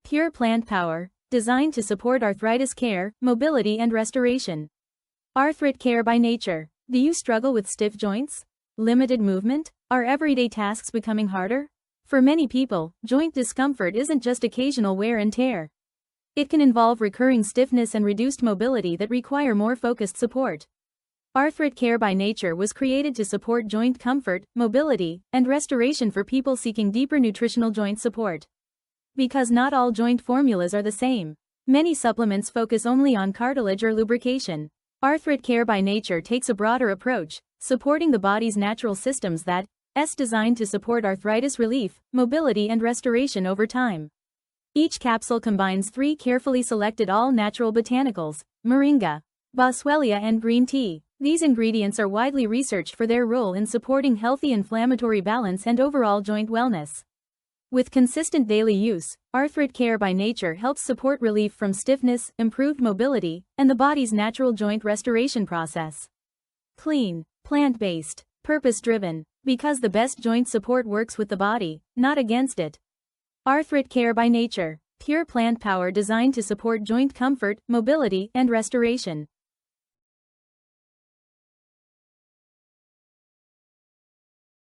Pure plant power, designed to support arthritis care, mobility and restoration. ArthritiCare by nature. Do you struggle with stiff joints? Limited movement? Are everyday tasks becoming harder? For many people, joint discomfort isn't just occasional wear and tear. It can involve recurring stiffness and reduced mobility that require more focused support. ArthritiCare by nature was created to support joint comfort, mobility, and restoration for people seeking deeper nutritional joint support. Because not all joint formulas are the same. Many supplements focus only on cartilage or lubrication. ArthritiCare by nature takes a broader approach, supporting the body's natural systems that's designed to support arthritis relief, mobility and restoration over time. Each capsule combines 3 carefully selected all-natural botanicals, moringa, boswellia and green tea. These ingredients are widely researched for their role in supporting healthy inflammatory balance and overall joint wellness. With consistent daily use, ArthritiCare by nature helps support relief from stiffness, improved mobility, and the body's natural joint restoration process. Clean, plant-based, purpose-driven, because the best joint support works with the body, not against it. ArthritiCare by nature, pure plant power designed to support joint comfort, mobility, and restoration.